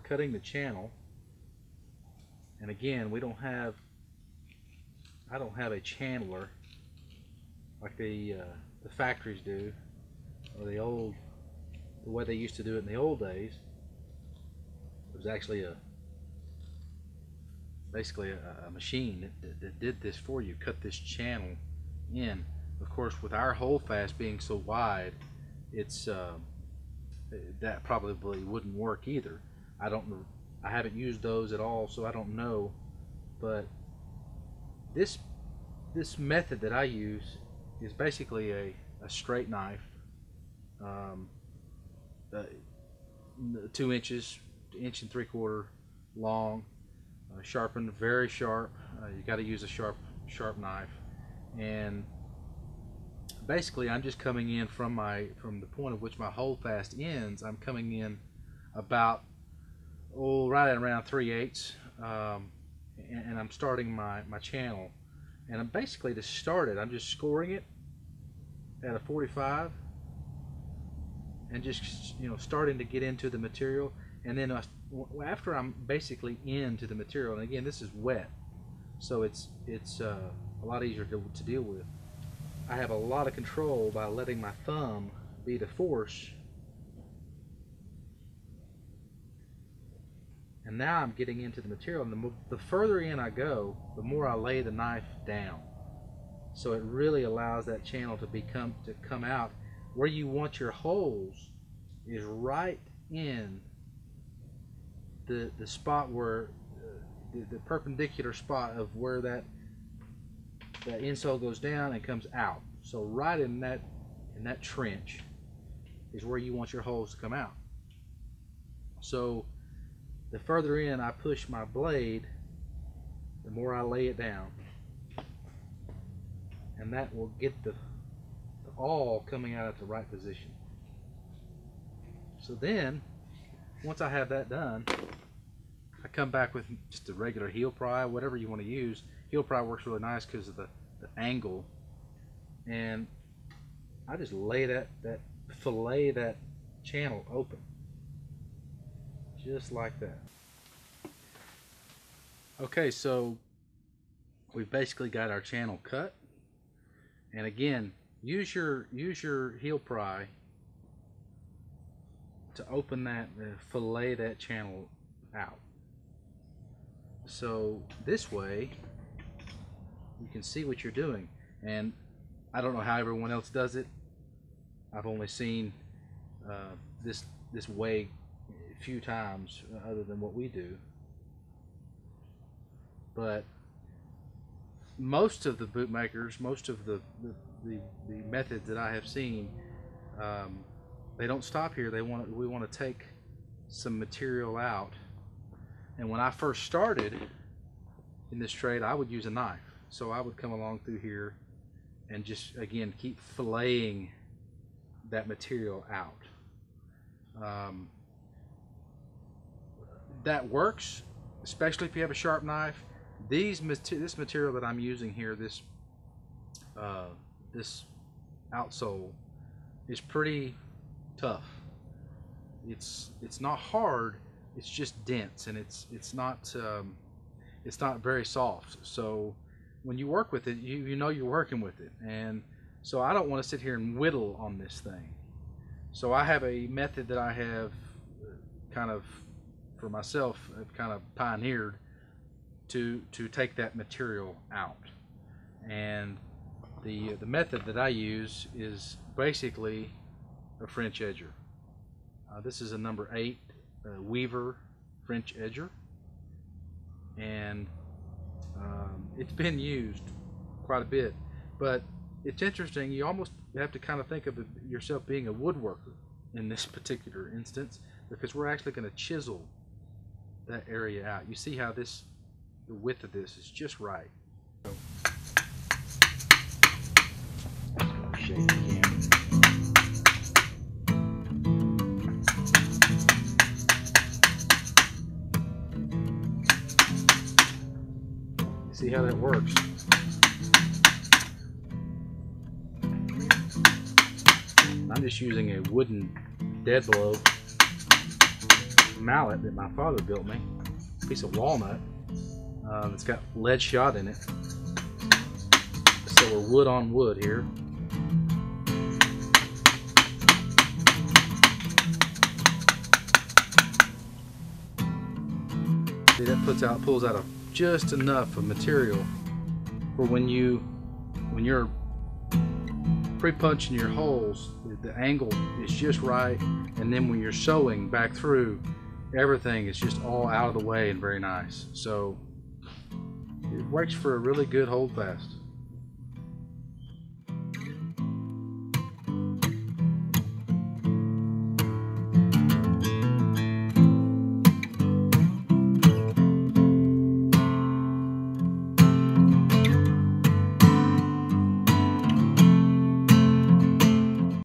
cutting the channel, and again, I don't have a channeler like the factories do, or the way they used to do it in the old days. It was actually basically a machine that did this for you, cut this channel in. Of course, with our holdfast being so wide, it's that probably wouldn't work either. I haven't used those at all, so I don't know. But this method that I use is basically a straight knife, 2 inches, 1.75 inches long, sharpened, very sharp. You got to use a sharp knife, and basically I'm just coming in from the point at which my holdfast ends. I'm coming in about right at around 3/8, and I'm starting my channel. And I'm basically, to start it, I'm just scoring it at a 45 and just starting to get into the material. And then after I'm basically into the material, and again, this is wet, so it's a lot easier to deal with. I have a lot of control by letting my thumb be the force. And now I'm getting into the material, and the further in I go, the more I lay the knife down. So it really allows that channel to come out. Where you want your holes is right in the spot where the perpendicular spot of where that insole goes down and comes out. So right in that trench is where you want your holes to come out. So the further in I push my blade, the more I lay it down, and that will get the awl coming out at the right position. So then, once I have that done, I come back with just a regular heel pry, whatever you want to use. Heel pry works really nice because of the angle, and I just fillet that channel open, just like that. Okay, so we've basically got our channel cut, and again, use your heel pry to open that, fillet that channel out. So this way you can see what you're doing. And I don't know how everyone else does it. I've only seen this way a few times other than what we do. But most of the bootmakers, most of the methods that I have seen, they don't stop here. We want to take some material out. And when I first started in this trade, I would use a knife. So I would come along through here and just, again, keep filleting that material out. That works, especially if you have a sharp knife. This material that I'm using here, this outsole, is pretty tough. It's not hard. It's just dense, and it's not very soft. So when you work with it, you know you're working with it. And so I don't want to sit here and whittle on this thing. So I have a method that I have kind of, for myself, I've kind of pioneered to take that material out. And the method that I use is basically a French edger. This is a number 8 Weaver French edger, and it's been used quite a bit. But it's interesting, you almost have to kind of think of yourself being a woodworker in this particular instance, because we're actually going to chisel that area out. You see how the width of this is just right. So, shake it again. See how that works. I'm just using a wooden dead blow mallet that my father built me. A piece of walnut. It's got lead shot in it. So we're wood on wood here. See, that pulls out just enough of material for when you're pre-punching your holes, the angle is just right, and then when you're sewing back through, everything is just all out of the way and very nice. So it works for a really good hold fast.